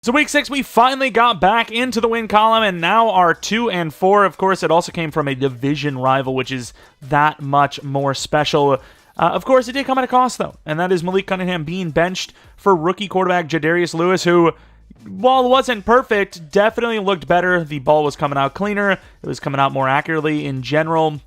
So week 6, we finally got back into the win column and now are 2-4. Of course, it also came from a division rival, which is that much more special. Of course, it did come at a cost, though, and that is Malik Cunningham being benched for rookie quarterback Jadarius Lewis, who, while it wasn't perfect, definitely looked better. The ball was coming out cleaner. It was coming out more accurately in general.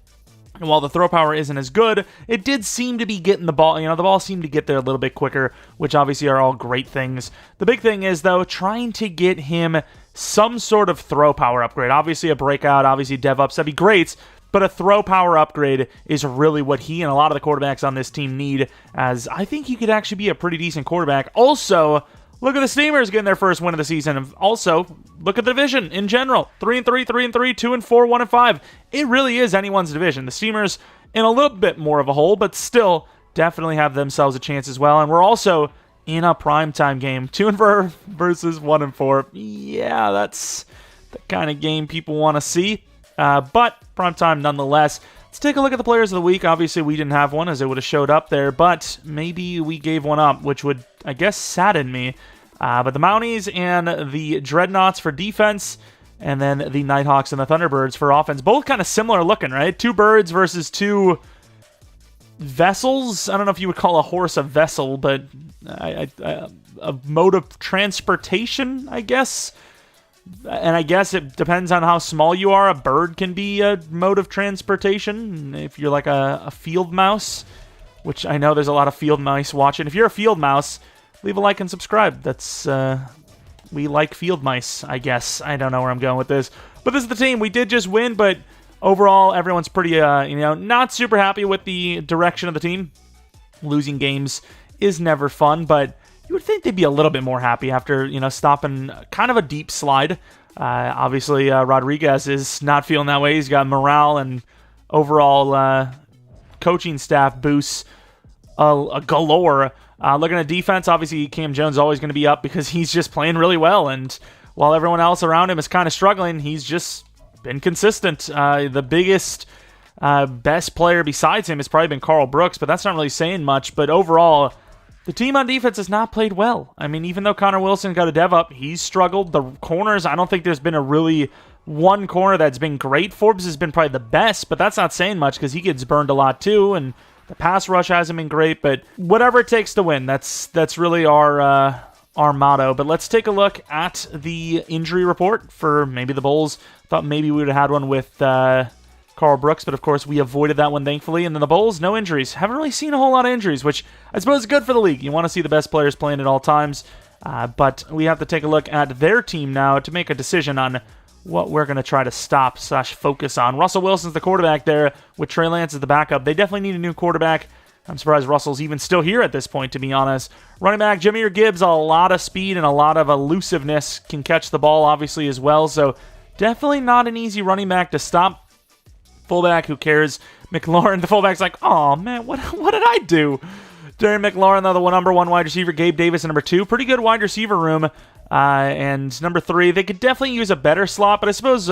And while the throw power isn't as good, it did seem to be getting the ball. The ball seemed to get there a little bit quicker, which obviously are all great things. The big thing is, though, trying to get him some sort of throw power upgrade. Obviously, a breakout, obviously, dev ups, that'd be great. But a throw power upgrade is really what he and a lot of the quarterbacks on this team need, as I think he could actually be a pretty decent quarterback. Also, look at the Steamers getting their first win of the season. And also, look at the division in general. 3-3, 3-3, 2-4, 1-5. It really is anyone's division. The Steamers in a little bit more of a hole, but still definitely have themselves a chance as well. And we're also in a primetime game. 2-4 versus 1-4. Yeah, that's the kind of game people want to see. But primetime nonetheless. Let's take a look at the players of the week. Obviously, we didn't have one as it would have showed up there, but maybe we gave one up, which would, I guess, sadden me. But the Mounties and the Dreadnoughts for defense, and then the Nighthawks and the Thunderbirds for offense. Both kind of similar looking, right? 2 birds versus 2 vessels. I don't know if you would call a horse a vessel, but a mode of transportation, I guess. And I guess it depends on how small you are. A bird can be a mode of transportation. If you're like a field mouse, which I know there's a lot of field mice watching. If you're a field mouse, leave a like and subscribe. That's, we like field mice, I guess. I don't know where I'm going with this. But this is the team. We did just win, but overall, everyone's pretty, not super happy with the direction of the team. Losing games is never fun, but you would think they'd be a little bit more happy after, stopping kind of a deep slide. Obviously, Rodriguez is not feeling that way. He's got morale and overall coaching staff boosts galore. Looking at defense, obviously Cam Jones is always going to be up because he's just playing really well. And while everyone else around him is kind of struggling, he's just been consistent. The biggest, best player besides him has probably been Carl Brooks, but that's not really saying much. But overall, the team on defense has not played well. I mean, even though Connor Wilson got a dev up, he's struggled. The corners, I don't think there's been a really one corner that's been great. Forbes has been probably the best, but that's not saying much because he gets burned a lot too, and the pass rush hasn't been great. But whatever it takes to win, that's really our motto. But let's take a look at the injury report for maybe the Bulls. Thought maybe we would have had one with Carl Brooks, but of course we avoided that one, thankfully. And then the Bulls, no injuries. Haven't really seen a whole lot of injuries, which I suppose is good for the league. You want to see the best players playing at all times. But we have to take a look at their team now to make a decision on what we're going to try to stop / focus on. Russell Wilson's the quarterback there, with Trey Lance as the backup. They definitely need a new quarterback. I'm surprised Russell's even still here at this point, to be honest. Running back, Jahmyr Gibbs, a lot of speed and a lot of elusiveness, can catch the ball, obviously, as well. So definitely not an easy running back to stop. Fullback, who cares? McLaurin, the fullback's like, oh man, what did I do? Darren McLaurin, though, the number 1 wide receiver. Gabe Davis, number 2. Pretty good wide receiver room. And number 3, they could definitely use a better slot, but I suppose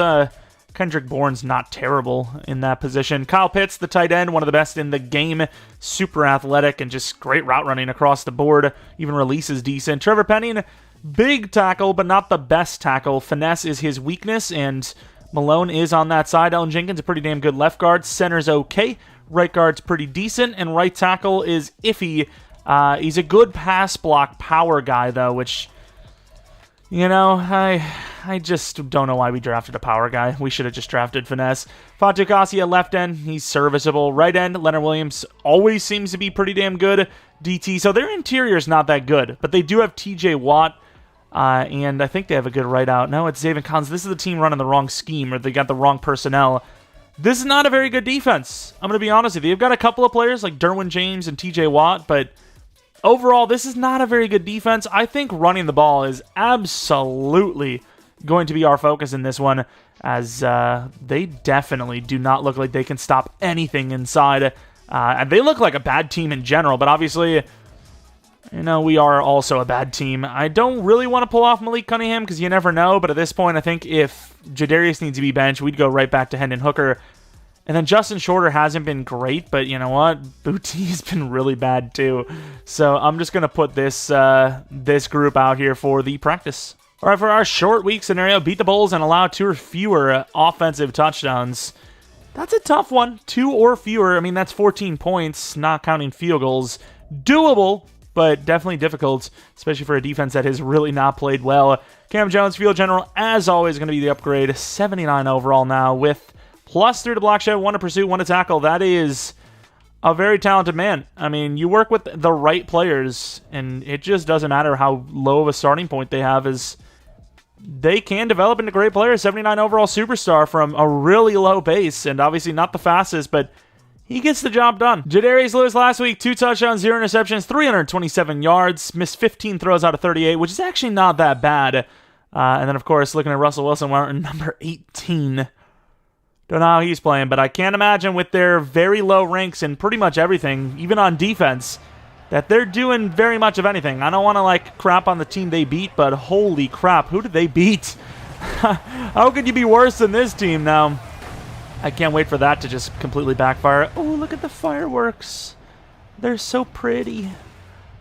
Kendrick Bourne's not terrible in that position. Kyle Pitts, the tight end, one of the best in the game. Super athletic and just great route running across the board. Even releases decent. Trevor Penning, big tackle, but not the best tackle. Finesse is his weakness, and Malone is on that side. Ellen Jenkins, a pretty damn good left guard. Center's okay. Right guard's pretty decent. And right tackle is iffy. He's a good pass block power guy, though, which, I just don't know why we drafted a power guy. We should have just drafted Finesse. Fatu Kasi, left end. He's serviceable. Right end, Leonard Williams always seems to be pretty damn good. DT, so their interior's not that good. But they do have TJ Watt. And I think they have a good right out. No, it's Zaven Collins. This is the team running the wrong scheme, or they got the wrong personnel. This is not a very good defense. I'm going to be honest with you. They've got a couple of players like Derwin James and TJ Watt, but overall, this is not a very good defense. I think running the ball is absolutely going to be our focus in this one, as they definitely do not look like they can stop anything inside. And they look like a bad team in general, but obviously, we are also a bad team. I don't really want to pull off Malik Cunningham because you never know, but at this point, I think if Jadarius needs to be benched, we'd go right back to Hendon Hooker. And then Justin Shorter hasn't been great, but you know what? Booty has been really bad too. So I'm just going to put this group out here for the practice. All right, for our short week scenario, beat the Bulls and allow 2 or fewer offensive touchdowns. That's a tough one. 2 or fewer. I mean, that's 14 points, not counting field goals. Doable, but definitely difficult, especially for a defense that has really not played well. Cam Jones, field general, as always, going to be the upgrade. 79 overall now with +3 to block shed, 1 to pursuit, 1 to tackle. That is a very talented man. I mean, you work with the right players, and it just doesn't matter how low of a starting point they have, as they can develop into great players. 79 overall superstar from a really low base, and obviously not the fastest, but he gets the job done. Jadarius Lewis last week, 2 touchdowns, 0 interceptions, 327 yards, missed 15 throws out of 38, which is actually not that bad. And then, of course, looking at Russell Wilson, we're number 18. Don't know how he's playing, but I can't imagine with their very low ranks in pretty much everything, even on defense, that they're doing very much of anything. I don't want to, crap on the team they beat, but holy crap, who did they beat? How could you be worse than this team now? I can't wait for that to just completely backfire. Oh, look at the fireworks. They're so pretty.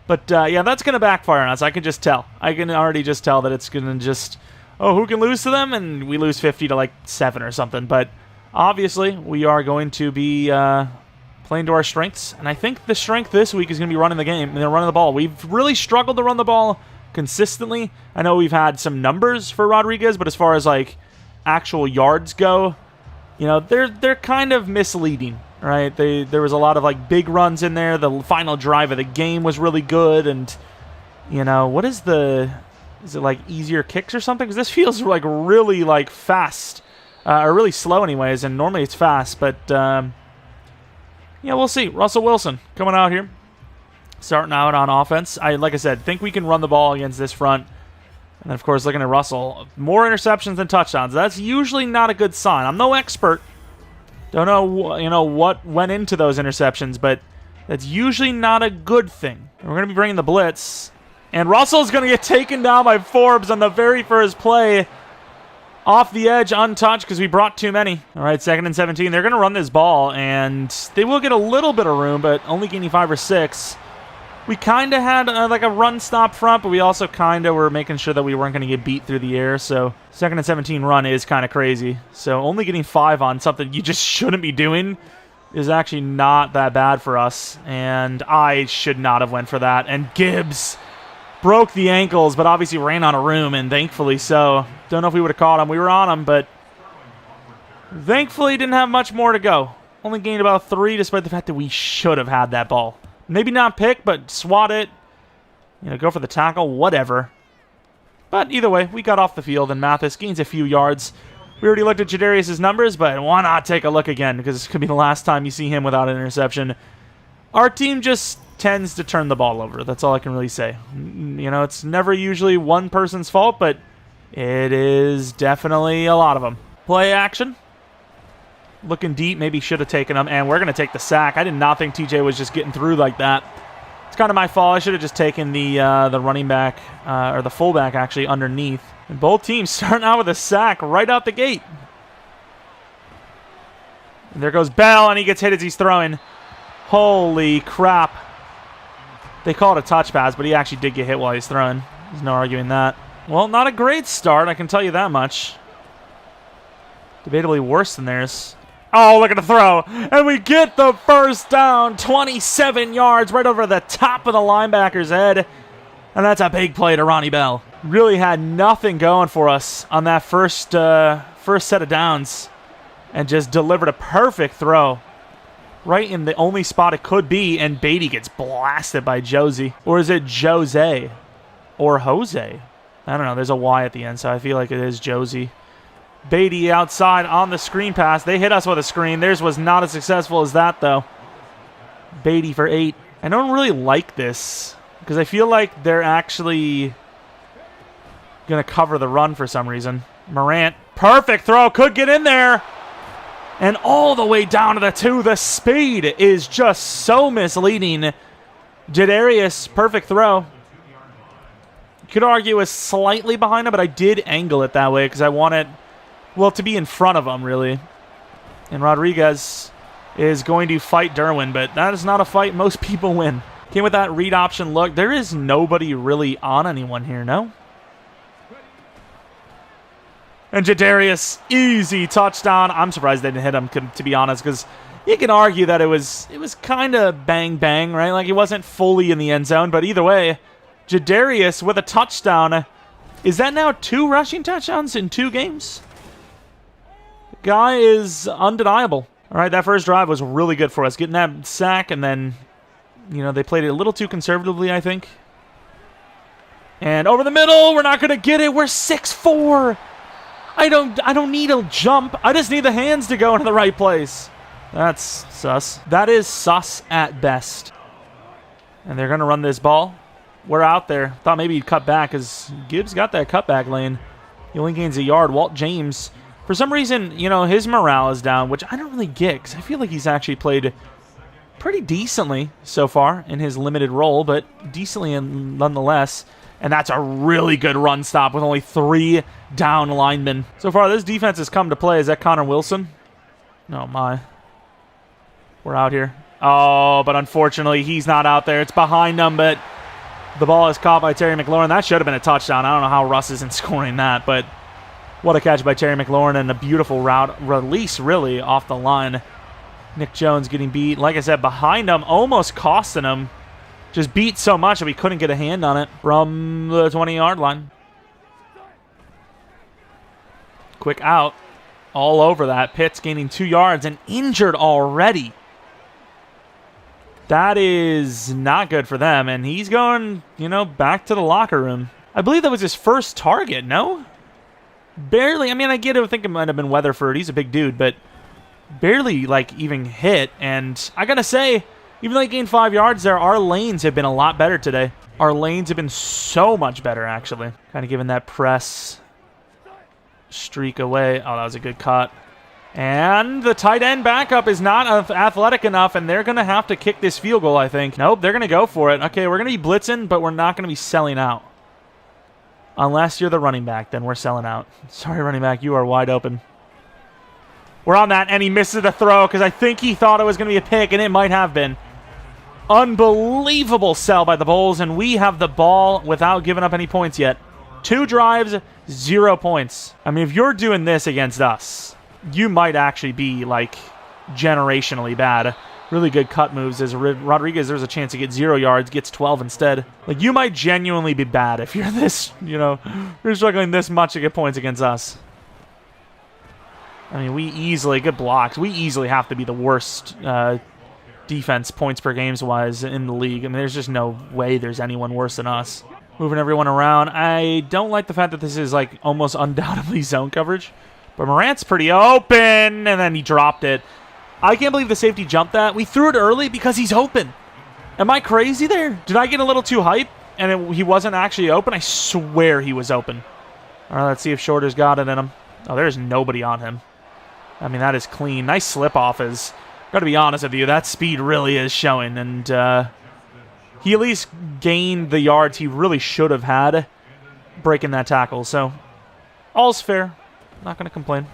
But, yeah, that's going to backfire on us. I can just tell. I can already just tell that it's going to just, oh, who can lose to them? And we lose 50 to, 7 or something. But obviously, we are going to be playing to our strengths. And I think the strength this week is going to be running the game and then running the ball. We've really struggled to run the ball consistently. I know we've had some numbers for Rodriguez, but as far as, actual yards go, you know, they're kind of misleading, right? There was a lot of big runs in there. The final drive of the game was really good, and you know, what is it easier kicks or something? Because this feels really fast, or really slow anyways, and normally it's fast, but yeah, we'll see. Russell Wilson coming out here, starting out on offense. Like I said, think we can run the ball against this front. And then, of course, looking at Russell, more interceptions than touchdowns. That's usually not a good sign. I'm no expert. Don't know, what went into those interceptions, but that's usually not a good thing. We're going to be bringing the blitz. And Russell's going to get taken down by Forbes on the very first play. Off the edge, untouched, because we brought too many. All right, 2nd and 17. They're going to run this ball, and they will get a little bit of room, but only gaining 5 or 6. We kind of had a run-stop front, but we also kind of were making sure that we weren't going to get beat through the air. So 2nd and 17 run is kind of crazy. So only getting 5 on something you just shouldn't be doing is actually not that bad for us. And I should not have went for that. And Gibbs broke the ankles, but obviously ran out of room, and thankfully so. Don't know if we would have caught him. We were on him, but thankfully didn't have much more to go. Only gained about 3, despite the fact that we should have had that ball. Maybe not pick, but swat it. Go for the tackle, whatever. But either way, we got off the field, and Mathis gains a few yards. We already looked at Jadarius' numbers, but why not take a look again? Because this could be the last time you see him without an interception. Our team just tends to turn the ball over. That's all I can really say. It's never usually one person's fault, but it is definitely a lot of them. Play action. Looking deep, maybe should have taken him, and we're going to take the sack. I did not think TJ was just getting through like that. It's kind of my fault. I should have just taken the running back, or the fullback, actually, underneath. And both teams starting out with a sack right out the gate. And there goes Bell, and he gets hit as he's throwing. Holy crap. They call it a touch pass, but he actually did get hit while he's throwing. There's no arguing that. Well, not a great start, I can tell you that much. Debatably worse than theirs. Oh, look at the throw. And we get the first down. 27 yards right over the top of the linebacker's head. And that's a big play to Ronnie Bell. Really had nothing going for us on that first set of downs. And just delivered a perfect throw. Right in the only spot it could be. And Beatty gets blasted by Josie. Or is it Jose? Or Jose? I don't know. There's a Y at the end, so I feel like it is Josie. Beatty outside on the screen pass. They hit us with a screen. Theirs was not as successful as that, though. Beatty for 8. I don't really like this because I feel like they're actually going to cover the run for some reason. Morant, perfect throw. Could get in there. And all the way down to the 2. The speed is just so misleading. Jadarius, perfect throw. You could argue is slightly behind him, but I did angle it that way because I wanted, well, to be in front of him, really. And Rodriguez is going to fight Derwin, but that is not a fight most people win. Came with that read option look. There is nobody really on anyone here, no? And Jadarius, easy touchdown. I'm surprised they didn't hit him, to be honest, because you can argue that it was kind of bang-bang, right? Like, he wasn't fully in the end zone, but either way, Jadarius with a touchdown. Is that now 2 rushing touchdowns in 2 games? The guy is undeniable. All right, that first drive was really good for us. Getting that sack, and then, you know, they played it a little too conservatively, I think. And over the middle, we're not going to get it. We're 6'4". I don't need a jump. I just need the hands to go into the right place. That's sus. That is sus at best. And they're going to run this ball. We're out there. Thought maybe he'd cut back because Gibbs got that cutback lane. He only gains a yard. Walt James, for some reason, you know, his morale is down, which I don't really get because I feel like he's actually played pretty decently so far in his limited role, but decently nonetheless. And that's a really good run stop with only 3 down linemen. So far, this defense has come to play. Is that Connor Wilson? Oh, my. We're out here. Oh, but unfortunately, he's not out there. It's behind him, but the ball is caught by Terry McLaurin. That should have been a touchdown. I don't know how Russ isn't scoring that, but what a catch by Terry McLaurin and a beautiful route release, really, off the line. Nick Jones getting beat. Like I said, behind him, almost costing him. Just beat so much that we couldn't get a hand on it from the 20-yard line. Quick out. All over that. Pitts gaining 2 yards and injured already. That is not good for them. And he's going, you know, back to the locker room. I believe that was his first target, no? Barely. I mean, I get it. I think it might have been Weatherford. He's a big dude, but barely, like, even hit. And I got to say, even though he gained 5 yards there, our lanes have been a lot better today. Our lanes have been so much better, actually. Kind of giving that press streak away. Oh, that was a good cut. And the tight end backup is not athletic enough, and they're going to have to kick this field goal, I think. Nope, they're going to go for it. Okay, we're going to be blitzing, but we're not going to be selling out. Unless you're the running back, then we're selling out. Sorry, running back, you are wide open. We're on that, and he misses the throw because I think he thought it was going to be a pick, and it might have been. Unbelievable sell by the Bulls, and we have the ball without giving up any points yet. 2 drives, 0 points. I mean, if you're doing this against us, you might actually be, like, generationally bad. Really good cut moves as Rodriguez, there's a chance to get 0 yards, gets 12 instead. Like, you might genuinely be bad if you're this, you know, you're struggling this much to get points against us. I mean, we easily, good blocks, we easily have to be the worst defense points per games-wise in the league. I mean, there's just no way there's anyone worse than us. Moving everyone around. I don't like the fact that this is, like, almost undoubtedly zone coverage. But Morant's pretty open, and then he dropped it. I can't believe the safety jumped that. We threw it early because he's open. Am I crazy there? Did I get a little too hype and he wasn't actually open? I swear he was open. All right, let's see if Shorter's got it in him. Oh, there's nobody on him. I mean, that is clean. Nice slip-off is... Got to be honest with you, that speed really is showing, and he at least gained the yards he really should have had breaking that tackle. So, all's fair. Not going to complain.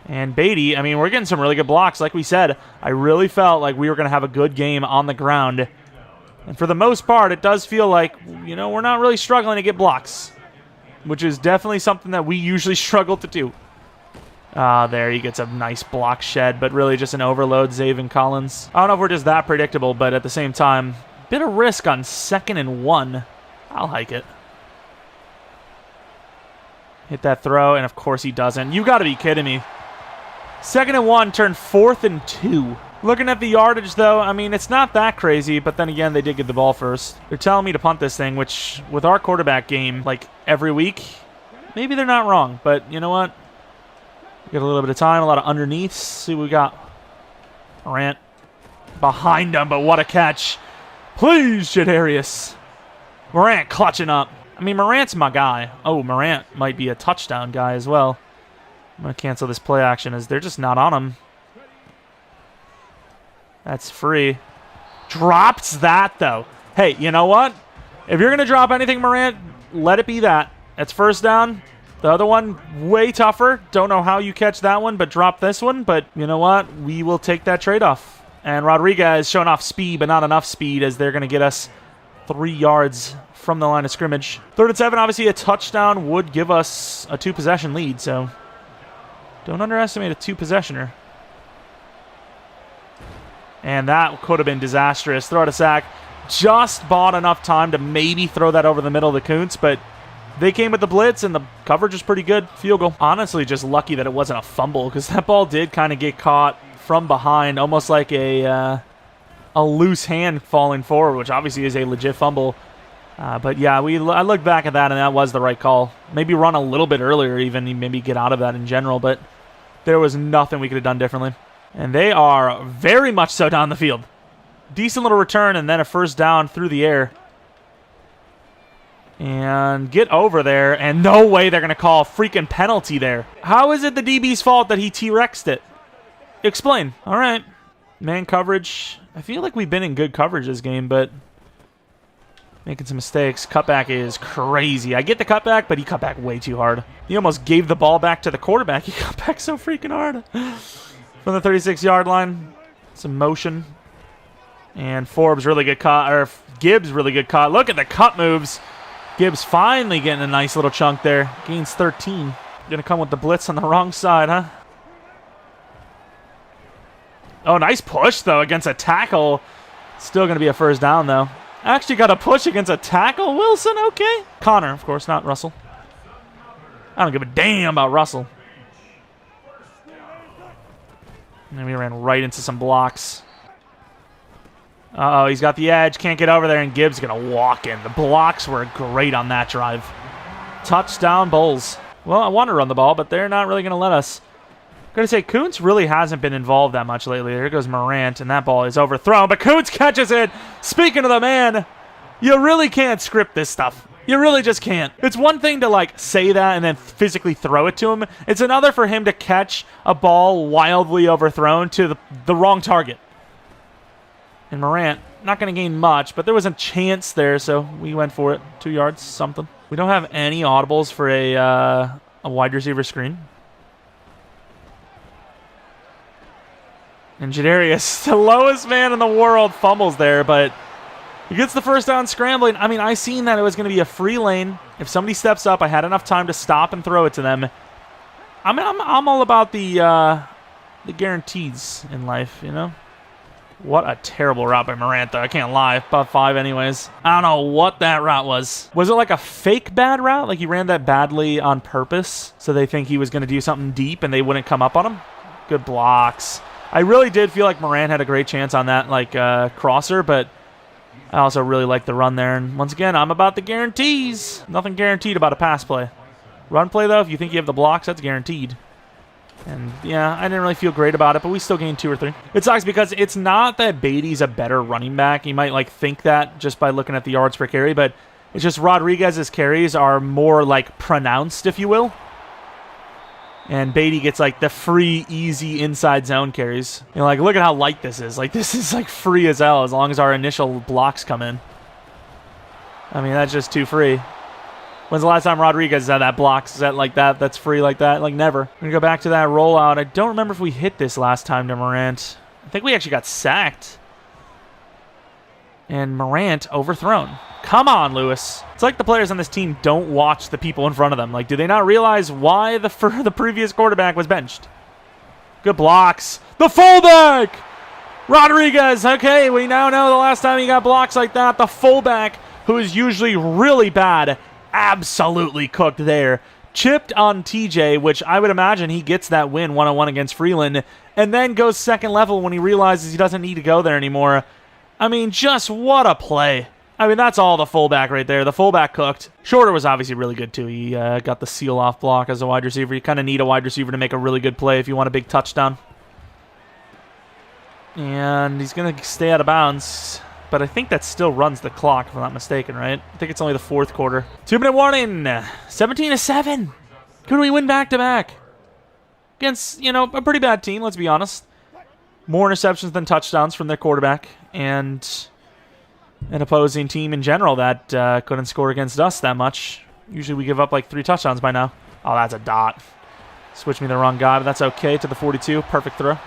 And Beatty, I mean, we're getting some really good blocks. Like we said, I really felt like we were going to have a good game on the ground. And for the most part, it does feel like, you know, we're not really struggling to get blocks, which is definitely something that we usually struggle to do. There he gets a nice block shed, but really just an overload, Zaven Collins. I don't know if we're just that predictable, but at the same time, bit of risk on 2nd and 1. I'll hike it. Hit that throw, and of course he doesn't. You got to be kidding me. 2nd and 1 turned 4th and 2. Looking at the yardage, though, I mean, it's not that crazy, but then again, they did get the ball first. They're telling me to punt this thing, which, with our quarterback game, like, every week, maybe they're not wrong, but you know what? Get a little bit of time, a lot of underneaths. See what we got. Morant behind him, but what a catch. Please, Jadarius. Morant clutching up. I mean, Morant's my guy. Oh, Morant might be a touchdown guy as well. I'm going to cancel this play action as they're just not on him. That's free. Drops that, though. Hey, you know what? If you're going to drop anything, Morant, let it be that. That's first down. The other one, way tougher. Don't know how you catch that one, but drop this one. But you know what? We will take that trade-off. And Rodriguez showing off speed, but not enough speed as they're going to get us 3 yards from the line of scrimmage. 3rd and 7, obviously a touchdown would give us a 2-possession lead, so don't underestimate a 2-possessioner. And that could have been disastrous. Throw out a sack. Just bought enough time to maybe throw that over the middle of the Coons, but they came with the blitz, and the coverage was pretty good. Field goal. Honestly, just lucky that it wasn't a fumble, because that ball did kind of get caught from behind, almost like a loose hand falling forward, which obviously is a legit fumble. But yeah, I looked back at that, and that was the right call. Maybe run a little bit earlier, even maybe get out of that in general, but there was nothing we could have done differently. And they are very much so down the field. Decent little return, and then a first down through the air. And get over there, and no way they're going to call a freaking penalty there. How is it the DB's fault that he T-Rexed it? Explain. All right. Man coverage. I feel like we've been in good coverage this game, but making some mistakes. Cutback is crazy. I get the cutback, but he cut back way too hard. He almost gave the ball back to the quarterback. He cut back so freaking hard. From the 36-yard line. Some motion. And Forbes really good cut, or Gibbs really good cut. Look at the cut moves. Gibbs finally getting a nice little chunk there. Gains 13. Gonna come with the blitz on the wrong side, huh? Oh, nice push, though, against a tackle. Still gonna be a first down, though. Actually got a push against a tackle. Wilson, okay. Connor, of course, not Russell. I don't give a damn about Russell. And we ran right into some blocks. Uh-oh, he's got the edge. Can't get over there, and Gibbs going to walk in. The blocks were great on that drive. Touchdown, Bulls. Well, I want to run the ball, but they're not really going to let us. I'm going to say, Kuntz really hasn't been involved that much lately. There goes Morant, and that ball is overthrown, but Kuntz catches it. Speaking of the man, you really can't script this stuff. You really just can't. It's one thing to, like, say that and then physically throw it to him. It's another for him to catch a ball wildly overthrown to the wrong target. And Morant, not going to gain much, but there was a chance there, so we went for it. 2 yards, something. We don't have any audibles for a wide receiver screen. And Jadarius, the lowest man in the world, fumbles there, but he gets the first down scrambling. I mean, I seen that it was going to be a free lane. If somebody steps up, I had enough time to stop and throw it to them. I mean, I'm all about the guarantees in life, you know? What a terrible route by Morant, though. I can't lie. About 5 anyways. I don't know what that route was. Was it like a fake bad route? Like he ran that badly on purpose so they think he was going to do something deep and they wouldn't come up on him? Good blocks. I really did feel like Morant had a great chance on that like crosser, but I also really like the run there. And once again, I'm about the guarantees. Nothing guaranteed about a pass play. Run play, though, if you think you have the blocks, that's guaranteed. And, yeah, I didn't really feel great about it, but we still gained 2 or 3. It sucks because it's not that Beatty's a better running back. You might, like, think that just by looking at the yards per carry, but it's just Rodriguez's carries are more, like, pronounced, if you will. And Beatty gets, like, the free, easy inside zone carries. You know, like, look at how light this is. Like, this is, like, free as hell as long as our initial blocks come in. I mean, that's just too free. When's the last time Rodriguez had that block set like that? That's free like that? Like, never. We're going to go back to that rollout. I don't remember if we hit this last time to Morant. I think we actually got sacked. And Morant overthrown. Come on, Lewis. It's like the players on this team don't watch the people in front of them. Like, do they not realize why the previous quarterback was benched? Good blocks. The fullback! Rodriguez. Okay, we now know the last time he got blocks like that. The fullback, who is usually really bad, absolutely cooked there. Chipped on TJ, which I would imagine he gets that win one-on-one against Freeland, and then goes second level when he realizes he doesn't need to go there anymore. I mean, just what a play. I mean, that's all the fullback right there. The fullback cooked. Shorter was obviously really good, too. He got the seal-off block as a wide receiver. You kind of need a wide receiver to make a really good play if you want a big touchdown. And he's going to stay out of bounds. But I think that still runs the clock, if I'm not mistaken, right? I think it's only the 4th quarter. 2-minute warning. 17-7. Could we win back-to-back? Against, you know, a pretty bad team, let's be honest. More interceptions than touchdowns from their quarterback. And an opposing team in general that couldn't score against us that much. Usually we give up like 3 touchdowns by now. Oh, that's a dot. Switch me the wrong guy, but that's okay. To the 42. Perfect throw.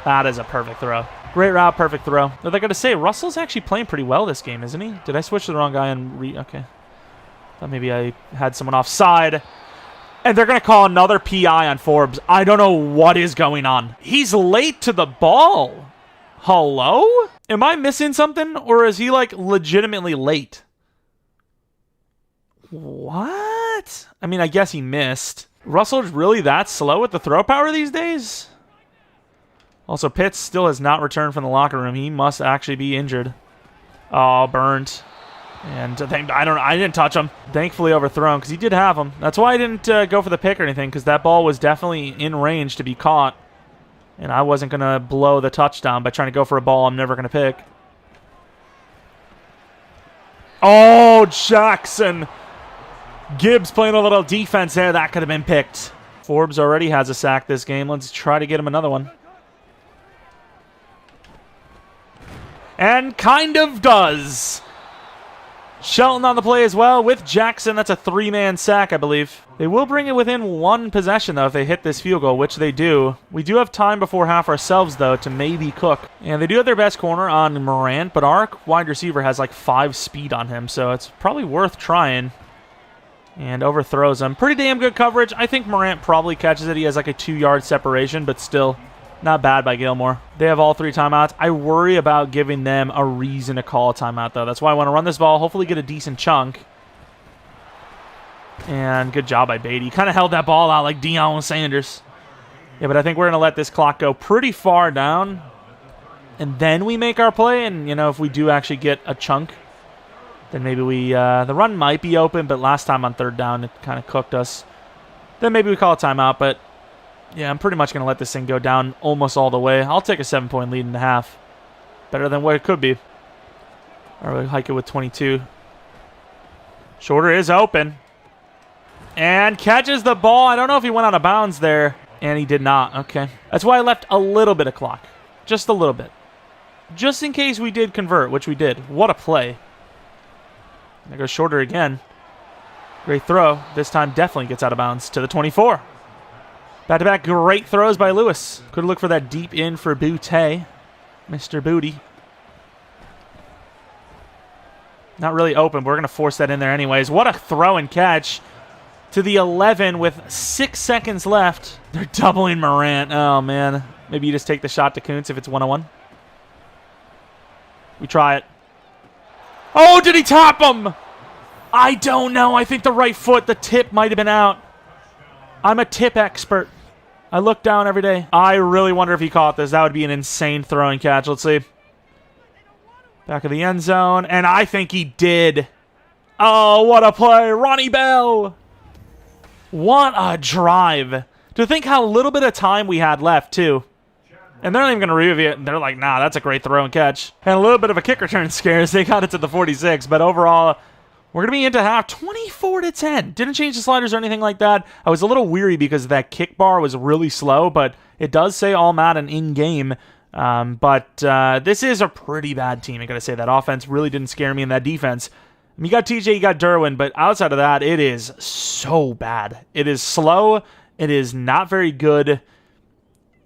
That is a perfect throw. Great route, perfect throw. Though I got to say, Russell's actually playing pretty well this game, isn't he? Did I switch to the wrong guy and okay. Thought maybe I had someone offside. And they're going to call another PI on Forbes. I don't know what is going on. He's late to the ball. Hello? Am I missing something? Or is he, like, legitimately late? What? I mean, I guess he missed. Russell's really that slow with the throw power these days? Also, Pitts still has not returned from the locker room. He must actually be injured. Oh, burned. And I didn't touch him. Thankfully overthrown because he did have him. That's why I didn't go for the pick or anything, because that ball was definitely in range to be caught. And I wasn't going to blow the touchdown by trying to go for a ball I'm never going to pick. Oh, Jackson. Gibbs playing a little defense there. That could have been picked. Forbes already has a sack this game. Let's try to get him another one. And kind of does. Shelton on the play as well with Jackson. That's a 3-man sack, I believe. They will bring it within 1 possession, though, if they hit this field goal, which they do. We do have time before half ourselves, though, to maybe cook. And they do have their best corner on Morant, but our wide receiver has like 5 speed on him, so it's probably worth trying. And overthrows him. Pretty damn good coverage. I think Morant probably catches it. He has like a 2-yard separation, but still not bad by Gilmore. They have all 3 timeouts. I worry about giving them a reason to call a timeout, though. That's why I want to run this ball, hopefully get a decent chunk. And good job by Beatty. Kind of held that ball out like Deion Sanders. Yeah, but I think we're going to let this clock go pretty far down. And then we make our play. And, you know, if we do actually get a chunk, then maybe we... the run might be open, but last time on 3rd down, it kind of cooked us. Then maybe we call a timeout, but... yeah, I'm pretty much going to let this thing go down almost all the way. I'll take a 7-point lead in the half. Better than what it could be. Or we'll hike it with 22. Shorter is open. And catches the ball. I don't know if he went out of bounds there. And he did not. Okay. That's why I left a little bit of clock. Just a little bit. Just in case we did convert, which we did. What a play. There goes Shorter again. Great throw. This time definitely gets out of bounds to the 24. Back-to-back great throws by Lewis. Could look for that deep in for Boutte. Mr. Booty. Not really open. But we're going to force that in there anyways. What a throw and catch. To the 11 with 6 seconds left. They're doubling Morant. Oh, man. Maybe you just take the shot to Kuntz if it's 1-on-1. We try it. Oh, did he top him? I don't know. I think the right foot, the tip might have been out. I'm a tip expert. I look down every day. I really wonder if he caught this. That would be an insane throwing catch. Let's see. Back of the end zone. And I think he did. Oh, what a play. Ronnie Bell. What a drive. To think how little bit of time we had left, too. And they're not even going to review it. They're like, nah, that's a great throw and catch. And a little bit of a kick return scare as they got it to the 46. But overall, we're going to be into half 24-10. Didn't change the sliders or anything like that. I was a little weary because that kick bar was really slow. But it does say all Madden in-game. But this is a pretty bad team. I got to say, that offense really didn't scare me in that defense. I mean, you got TJ, you got Derwin, but outside of that, it is so bad. It is slow. It is not very good.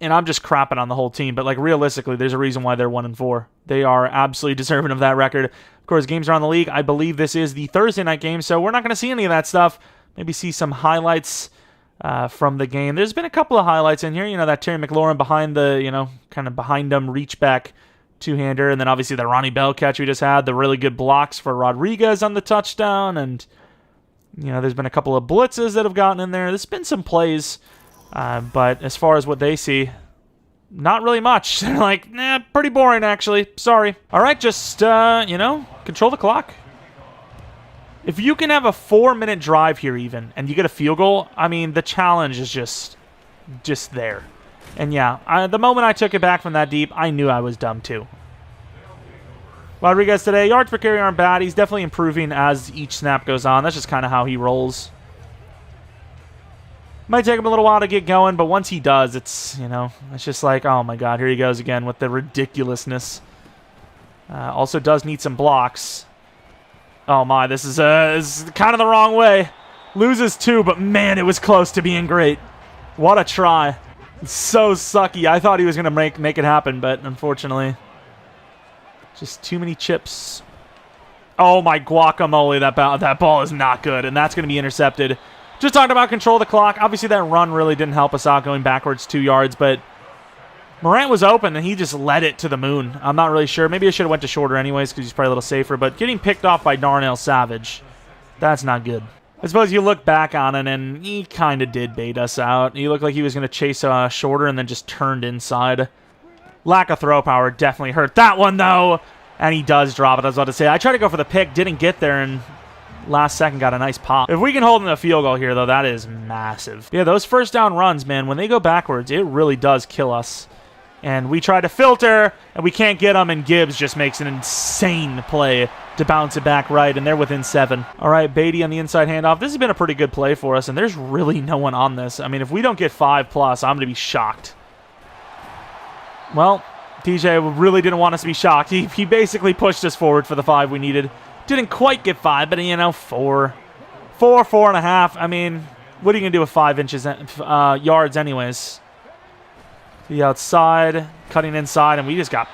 And I'm just crapping on the whole team. But, like, realistically, there's a reason why they're 1-4. They are absolutely deserving of that record. Of course, games around the league. I believe this is the Thursday night game, so we're not going to see any of that stuff. Maybe see some highlights from the game. There's been a couple of highlights in here. You know, that Terry McLaurin behind the, you know, kind of behind him, reach back two-hander. And then, obviously, the Ronnie Bell catch we just had. The really good blocks for Rodriguez on the touchdown. And, you know, there's been a couple of blitzes that have gotten in there. There's been some plays. But as far as what they see, not really much. They're like, nah, pretty boring, actually. Sorry. All right, just, you know, control the clock. If you can have a 4-minute drive here even, and you get a field goal, I mean, the challenge is just there. And yeah, the moment I took it back from that deep, I knew I was dumb too. Rodriguez today, yards per carry aren't bad. He's definitely improving as each snap goes on. That's just kind of how he rolls. Might take him a little while to get going, but once he does, it's, you know, it's just like, oh my God, here he goes again with the ridiculousness. Also does need some blocks. Oh my, this is kind of the wrong way. Loses 2, but man, it was close to being great. What a try. So sucky. I thought he was going to make it happen, but unfortunately, just too many chips. Oh, my guacamole. That ball is not good, and that's going to be intercepted. Just talking about control of the clock. Obviously, that run really didn't help us out going backwards 2 yards, but Morant was open, and he just led it to the moon. I'm not really sure. Maybe I should have went to shorter anyways because he's probably a little safer, but getting picked off by Darnell Savage, that's not good. I suppose you look back on it, and he kind of did bait us out. He looked like he was going to chase shorter and then just turned inside. Lack of throw power definitely hurt that one, though. And he does drop it, I was about to say. I tried to go for the pick, didn't get there, and last second got a nice pop. If we can hold in a field goal here, though, that is massive. Yeah, those first down runs, man, when they go backwards, it really does kill us. And we try to filter, and we can't get them, and Gibbs just makes an insane play to bounce it back right, and they're within 7. All right, Beatty on the inside handoff. This has been a pretty good play for us, and there's really no one on this. I mean, if we don't get 5+, I'm going to be shocked. Well, TJ really didn't want us to be shocked. He basically pushed us forward for the 5 we needed. Didn't quite get 5, but, 4. 4.5. I mean, what are you going to do with 5 inches, yards anyways? The outside, cutting inside, and we just got,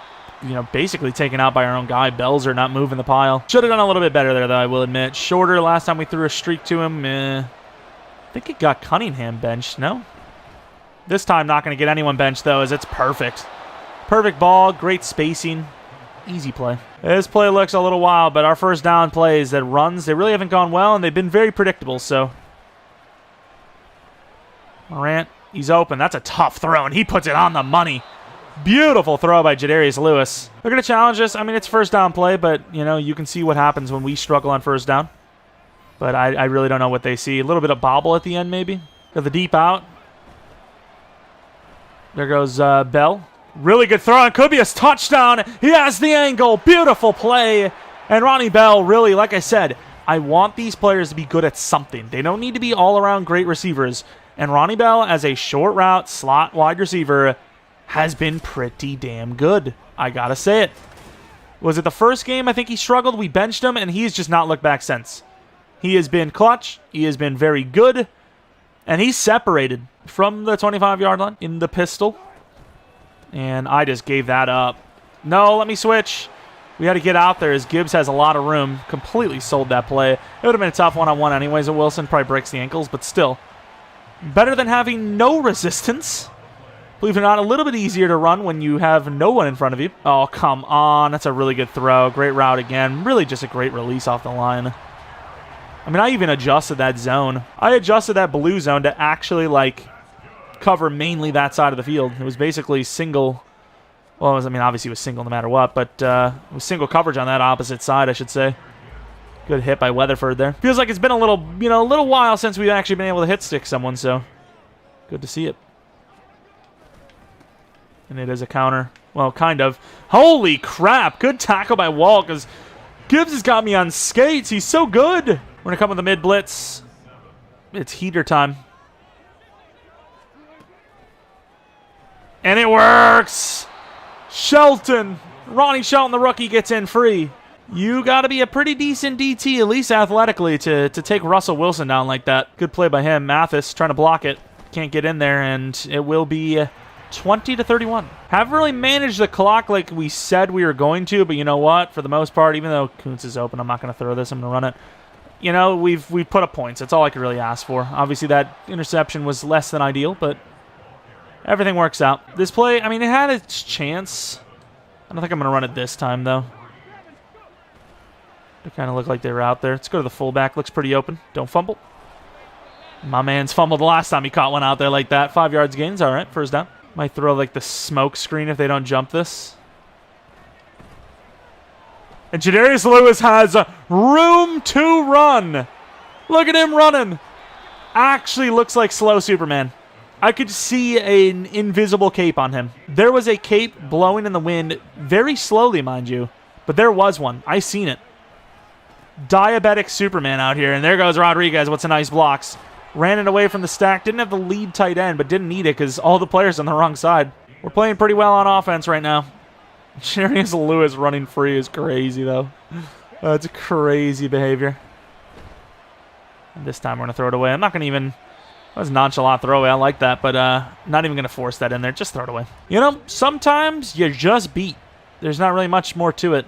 basically taken out by our own guy. Belzer not moving the pile. Should have done a little bit better there, though, I will admit. Shorter last time we threw a streak to him. I think it got Cunningham benched, no? This time not going to get anyone benched, though, as it's perfect. Perfect ball, great spacing. Easy play. This play looks a little wild, but our first down plays, that runs, they really haven't gone well, and they've been very predictable, so. Morant, he's open. That's a tough throw, and he puts it on the money. Beautiful throw by Jadarius Lewis. They're going to challenge us. I mean, it's first down play, but, you can see what happens when we struggle on first down. But I really don't know what they see. A little bit of bobble at the end, maybe. Got the deep out. There goes Bell. Really good throw, and could be a touchdown. He has the angle. Beautiful play. And Ronnie Bell, really, like I said, I want these players to be good at something. They don't need to be all-around great receivers. And Ronnie Bell, as a short route slot wide receiver, has been pretty damn good. I gotta say it. Was it the first game I think he struggled? We benched him, and he's just not looked back since. He has been clutch. He has been very good. And he's separated from the 25-yard line in the pistol. And I just gave that up. No, let me switch. We had to get out there as Gibbs has a lot of room. Completely sold that play. It would have been a tough one-on-one anyways. Wilson probably breaks the ankles, but still. Better than having no resistance. Believe it or not, a little bit easier to run when you have no one in front of you. Oh, come on. That's a really good throw. Great route again. Really just a great release off the line. I mean, I even adjusted that zone. I adjusted that blue zone to actually, cover mainly that side of the field. It was basically single. Well, obviously it was single no matter what, but it was single coverage on that opposite side, I should say. Good hit by Weatherford there. Feels like it's been a little while since we've actually been able to hit stick someone, so good to see it. And it is a counter. Well, kind of. Holy crap! Good tackle by Walt, because Gibbs has got me on skates. He's so good. We're going to come with the mid-blitz. It's heater time. And it works! Shelton! Ronnie Shelton, the rookie, gets in free. You got to be a pretty decent DT, at least athletically, to take Russell Wilson down like that. Good play by him. Mathis trying to block it. Can't get in there, and it will be 20-31. Haven't really managed the clock like we said we were going to, but you know what? For the most part, even though Kuntz is open, I'm not going to throw this. I'm going to run it. We've put up points. That's all I could really ask for. Obviously, that interception was less than ideal, but everything works out. This play, it had its chance. I don't think I'm going to run it this time, though. They kind of look like they were out there. Let's go to the fullback. Looks pretty open. Don't fumble. My man's fumbled the last time he caught one out there like that. 5 yards gains. All right, first down. Might throw, the smoke screen if they don't jump this. And Jadarius Lewis has room to run. Look at him running. Actually looks like slow Superman. I could see an invisible cape on him. There was a cape blowing in the wind, very slowly, mind you, but there was one. I seen it. Diabetic Superman out here, and there goes Rodriguez. What's a nice blocks. Ran it away from the stack. Didn't have the lead tight end, but didn't need it because all the players on the wrong side. We're playing pretty well on offense right now. Jadarius Lewis running free is crazy, though. That's crazy behavior. And this time we're going to throw it away. I'm not going to even That was a nonchalant throwaway. I like that, but not even going to force that in there. Just throw it away. You know, sometimes you just beat. There's not really much more to it.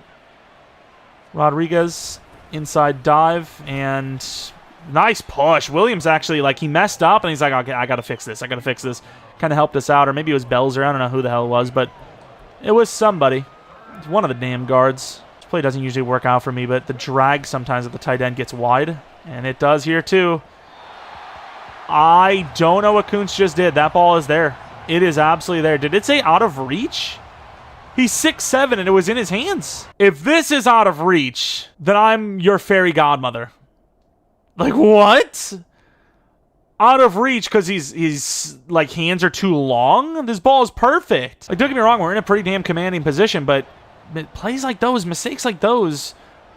Rodriguez, inside dive, and nice push. Williams actually, like, he messed up, and he's like, okay, I got to fix this. I got to fix this. Kind of helped us out, or maybe it was Belzer. I don't know who the hell it was, but it was somebody. It's one of the damn guards. This play doesn't usually work out for me, but the drag sometimes at the tight end gets wide, and it does here too. I don't know what Kuntz just did. That ball is there. It is absolutely there. Did it say out of reach? He's 6'7", and it was in hhis hands. If this is out of reach, then I'm your fairy godmother. Like, what? Out of reach because he's like, hands are too long? This ball is perfect. Like, don't get me wrong, we're in a pretty damn commanding position, but plays like those, mistakes like those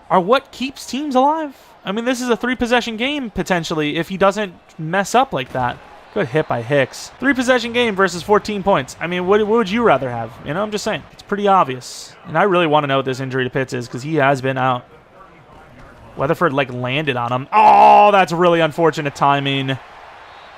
are what keeps teams alive. I mean, this is a 3-possession game, potentially, if he doesn't mess up like that. Good hit by Hicks. 3-possession game versus 14 points. I mean, what would you rather have? You know, I'm just saying. It's pretty obvious. And I really want to know what this injury to Pitts is, because he has been out. Weatherford, like, landed on him. Oh, that's really unfortunate timing.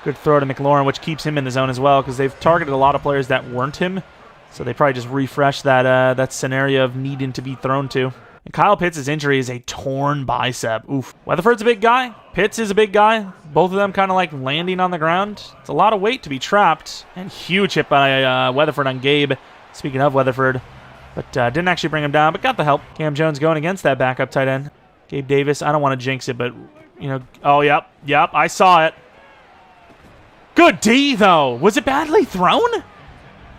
Good throw to McLaurin, which keeps him in the zone as well, because they've targeted a lot of players that weren't him. So they probably just refreshed that scenario of needing to be thrown to. And Kyle Pitts' injury is a torn bicep. Oof. Weatherford's a big guy. Pitts is a big guy. Both of them kind of like landing on the ground. It's a lot of weight to be trapped. And huge hit by Weatherford on Gabe. Speaking of Weatherford. But didn't actually bring him down, but got the help. Cam Jones going against that backup tight end. Gabe Davis, I don't want to jinx it, but, you know. Oh, yep, I saw it. Good D, though. Was it badly thrown?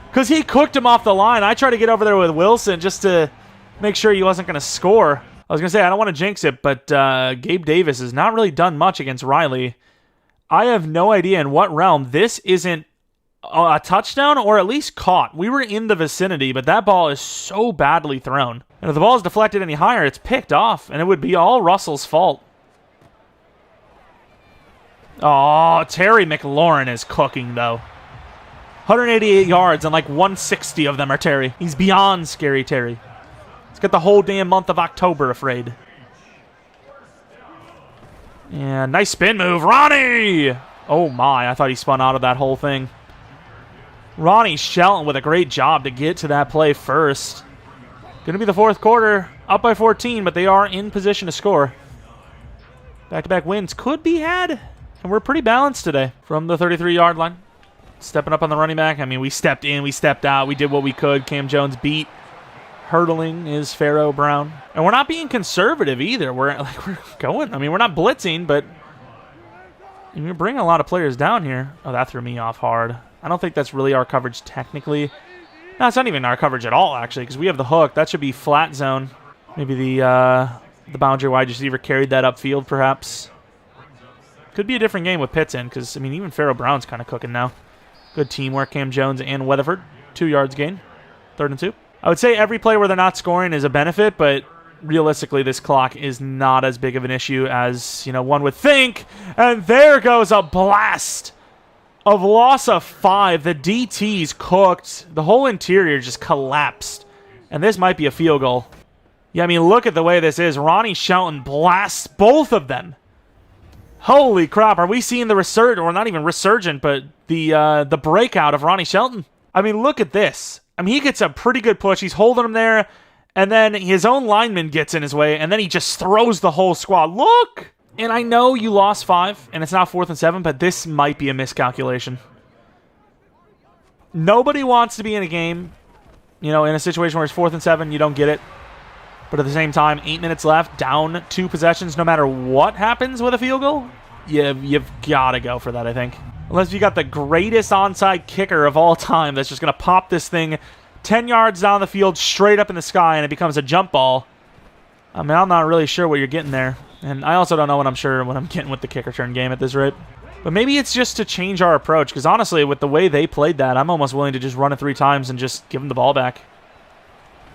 Because he cooked him off the line. I tried to get over there with Wilson just to make sure he wasn't going to score. I was going to say, I don't want to jinx it, but Gabe Davis has not really done much against Riley. I have no idea in what realm this isn't a touchdown or at least caught. We were in the vicinity, but that ball is so badly thrown. And if the ball is deflected any higher, it's picked off, and it would be all Russell's fault. Oh, Terry McLaurin is cooking, though. 188 yards, and like 160 of them are Terry. He's beyond scary Terry. He's got the whole damn month of October afraid. Yeah, nice spin move. Ronnie! Oh my, I thought he spun out of that whole thing. Ronnie Shelton with a great job to get to that play first. Going to be the fourth quarter, up by 14, but they are in position to score. Back-to-back wins could be had, and we're pretty balanced today from the 33-yard line. Stepping up on the running back. I mean, we stepped in, we stepped out, we did what we could. Cam Jones beat. Hurdling is Pharaoh Brown. And we're not being conservative either. We're going. I mean, we're not blitzing, but we're bringing a lot of players down here. Oh, that threw me off hard. I don't think that's really our coverage technically. No, it's not even our coverage at all, actually, because we have the hook. That should be flat zone. Maybe the boundary wide receiver carried that upfield, perhaps. Could be a different game with Pitts in, because, I mean, even Pharaoh Brown's kind of cooking now. Good teamwork, Cam Jones and Weatherford. 2 yards gain. 3rd and 2. I would say every play where they're not scoring is a benefit, but realistically, this clock is not as big of an issue as, you know, one would think. And there goes a blast of loss of 5. The DT's cooked. The whole interior just collapsed. And this might be a field goal. Yeah, I mean, look at the way this is. Ronnie Shelton blasts both of them. Holy crap, are we seeing the resurgent, or not even resurgent, but the breakout of Ronnie Shelton? I mean, look at this. I mean, he gets a pretty good push. He's holding him there, and then his own lineman gets in his way, and then he just throws the whole squad. Look! And I know you lost 5, and it's not 4th and 7, but this might be a miscalculation. Nobody wants to be in a game, you know, in a situation where it's 4th and 7, you don't get it. But at the same time, 8 minutes left, down 2 possessions, no matter what happens with a field goal, you've got to go for that, I think. Unless you got the greatest onside kicker of all time that's just going to pop this thing 10 yards down the field, straight up in the sky, and it becomes a jump ball. I mean, I'm not really sure what you're getting there. And I also don't know what I'm getting with the kick return game at this rate. But maybe it's just to change our approach, because honestly, with the way they played that, I'm almost willing to just run it 3 times and just give them the ball back.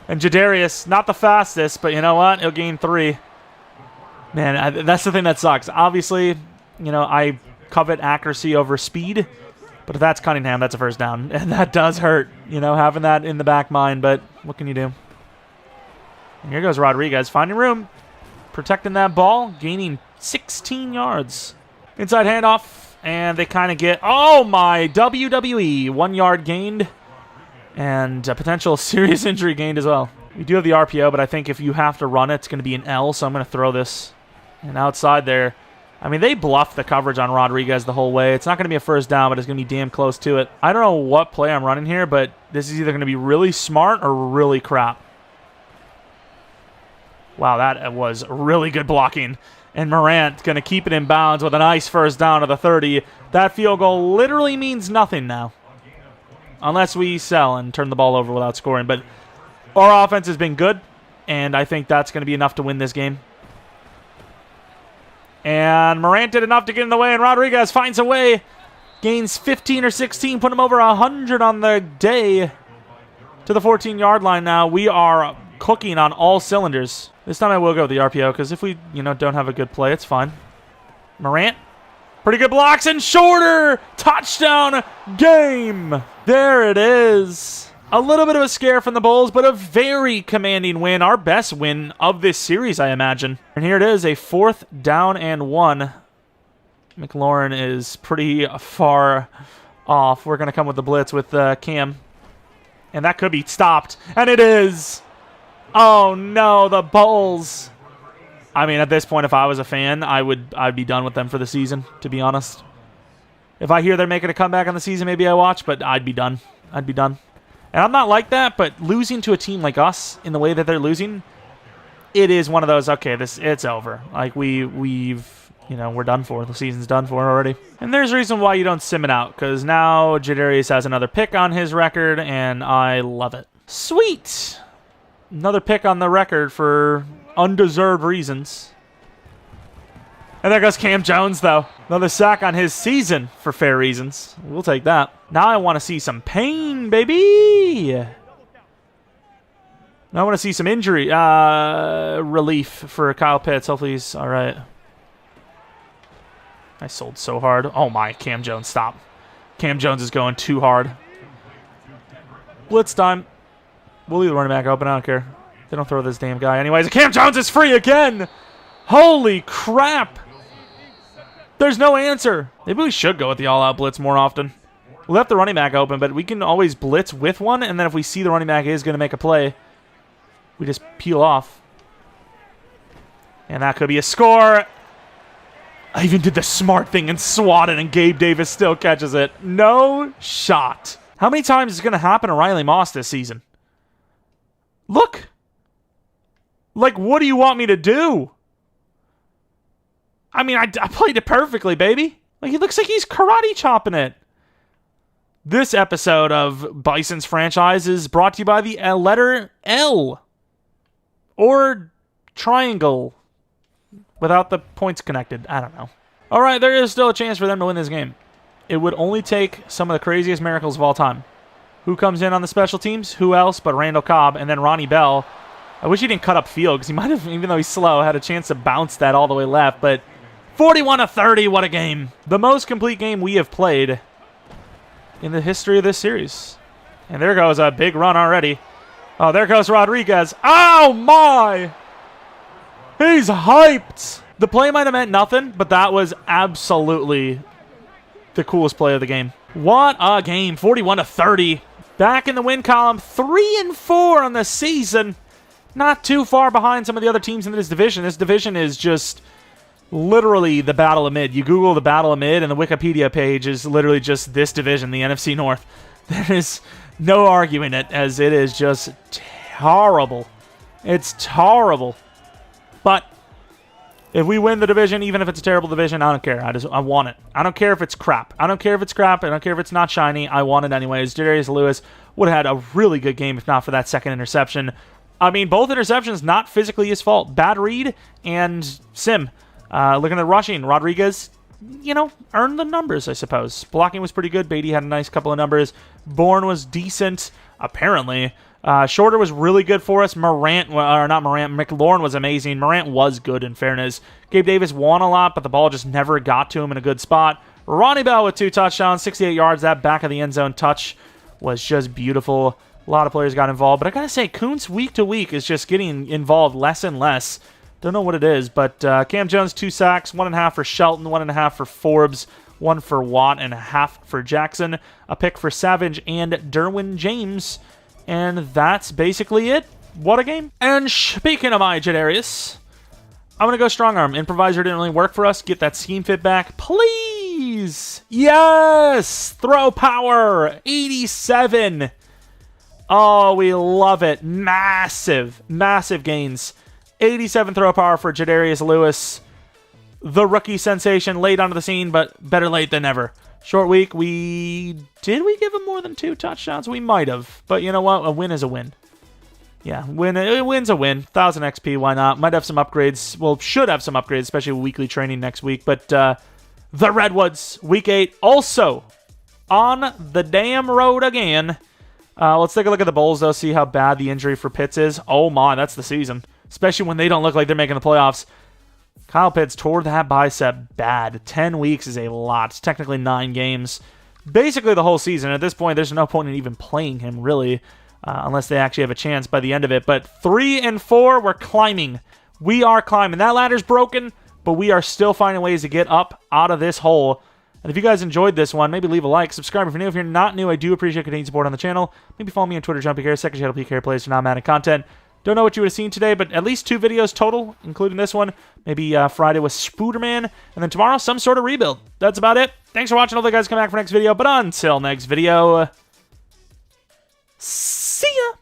And Jadarius, not the fastest, but you know what? He'll gain 3. Man, that's the thing that sucks. Obviously, you know, I covet accuracy over speed, but if that's Cunningham, that's a first down. And that does hurt, you know, having that in the back mind, but what can you do? And here goes Rodriguez, finding room, protecting that ball, gaining 16 yards. Inside handoff, And they kind of get, oh my, WWE. 1 yard gained. And a potential serious injury gained as well. We do have the RPO, but I think if you have to run it, it's going to be an L, so I'm going to throw this. And outside there, I mean, they bluffed the coverage on Rodriguez the whole way. It's not going to be a first down, but it's going to be damn close to it. I don't know what play I'm running here, but this is either going to be really smart or really crap. Wow, that was really good blocking. And Morant going to keep it in bounds with a nice first down to the 30. That field goal literally means nothing now. Unless we sell and turn the ball over without scoring. But our offense has been good, and I think that's going to be enough to win this game. And Morant did enough to get in the way, and Rodriguez finds a way. Gains 15 or 16, put him over 100 on the day to the 14-yard line now. We are cooking on all cylinders. This time I will go with the RPO, because if we don't have a good play, it's fine. Morant. Pretty good blocks and shorter. Touchdown game. There it is. A little bit of a scare from the Bulls, but a very commanding win. Our best win of this series, I imagine. And here it is, a 4th down and 1. McLaurin is pretty far off. We're going to come with the blitz with Cam. And that could be stopped. And it is. Oh, no, the Bulls. I mean, at this point, if I was a fan, I'd be done with them for the season, to be honest. If I hear they're making a comeback on the season, maybe I watch, but I'd be done. I'd be done. And I'm not like that, but losing to a team like us in the way that they're losing, it is one of those, okay, it's over. Like, we're done for. The season's done for already. And there's a reason why you don't sim it out, because now Jadarius has another pick on his record, and I love it. Sweet! Another pick on the record for undeserved reasons. And there goes Cam Jones, though. Another sack on his season for fair reasons. We'll take that. Now I want to see some pain, baby. Now I want to see some injury relief for Kyle Pitts. Hopefully he's all right. I sold so hard. Oh, my. Cam Jones, stop. Cam Jones is going too hard. Blitz time. We'll leave the running back open. I don't care. They don't throw this damn guy anyways. Cam Jones is free again. Holy crap. There's no answer. Maybe we should go with the all-out blitz more often. We left the running back open, but we can always blitz with one, and then if we see the running back is going to make a play, we just peel off. And that could be a score. I even did the smart thing and swatted, and Gabe Davis still catches it. No shot. How many times is it going to happen to Riley Moss this season? Look. Like, what do you want me to do? I mean, I played it perfectly, baby. Like, he looks like he's karate chopping it. This episode of Bisons Franchise is brought to you by the letter L. Or triangle. Without the points connected. I don't know. All right, there is still a chance for them to win this game. It would only take some of the craziest miracles of all time. Who comes in on the special teams? Who else but Randall Cobb and then Ronnie Bell. I wish he didn't cut up field because he might have, even though he's slow, had a chance to bounce that all the way left. But 41-30, what a game. The most complete game we have played in the history of this series. And there goes a big run already. Oh, there goes Rodriguez. Oh, my. He's hyped. The play might have meant nothing, but that was absolutely the coolest play of the game. What a game. 41-30. Back in the win column. 3-4 on the season. Not too far behind some of the other teams in this division. This division is just literally the Battle of Mid. You Google the Battle of Mid, and the Wikipedia page is literally just this division, the NFC North. There is no arguing it, as it is just horrible. It's horrible. But if we win the division, even if it's a terrible division, I don't care. I want it. I don't care if it's crap. I don't care if it's crap. I don't care if it's not shiny. I want it anyways. Jadarius Lewis would have had a really good game if not for that second interception. I mean, both interceptions, not physically his fault. Bad read and sim. Looking at rushing, Rodriguez, earned the numbers, I suppose. Blocking was pretty good. Beatty had a nice couple of numbers. Bourne was decent, apparently. Shorter was really good for us. McLaurin was amazing. Morant was good, in fairness. Gabe Davis won a lot, but the ball just never got to him in a good spot. Ronnie Bell with 2 touchdowns, 68 yards. That back of the end zone touch was just beautiful. A lot of players got involved, but I gotta say, Kuntz week to week is just getting involved less and less. Don't know what it is, but Cam Jones, 2 sacks, 1.5 for Shelton, 1.5 for Forbes. 1 for Watt, and a half for Jackson. A pick for Savage and Derwin James. And that's basically it. What a game. And speaking of my Jadarius, I'm going to go Strong Arm. Improviser didn't really work for us. Get that scheme fit back, please. Yes! Throw power. 87. Oh, we love it. Massive, massive gains. 87 throw power for Jadarius Lewis. The rookie sensation late onto the scene, but better late than never. Short week, did we give him more than 2 touchdowns? We might have. But you know what? A win is a win. Yeah, a win's a win. 1,000 XP, why not? Might have some upgrades. Well, should have some upgrades, especially with weekly training next week. But the Redwoods, week 8, also on the damn road again. Let's take a look at the Bulls, though, see how bad the injury for Pitts is. Oh my, that's the season. Especially when they don't look like they're making the playoffs. Kyle Pitts tore that bicep bad. 10 weeks is a lot. It's technically 9 games. Basically the whole season. At this point, there's no point in even playing him, really, unless they actually have a chance by the end of it. But 3 and 4, we're climbing. We are climbing. That ladder's broken, but we are still finding ways to get up out of this hole. And if you guys enjoyed this one, maybe leave a like. Subscribe if you're new. If you're not new, I do appreciate continued support on the channel. Maybe follow me on Twitter, Jeromepkr, second channel PK plays for non-Madden content. Don't know what you would have seen today, but at least 2 videos total, including this one. Maybe Friday with Spooderman, and then tomorrow some sort of rebuild. That's about it. Thanks for watching. Hope you guys come back for next video, but until next video, see ya!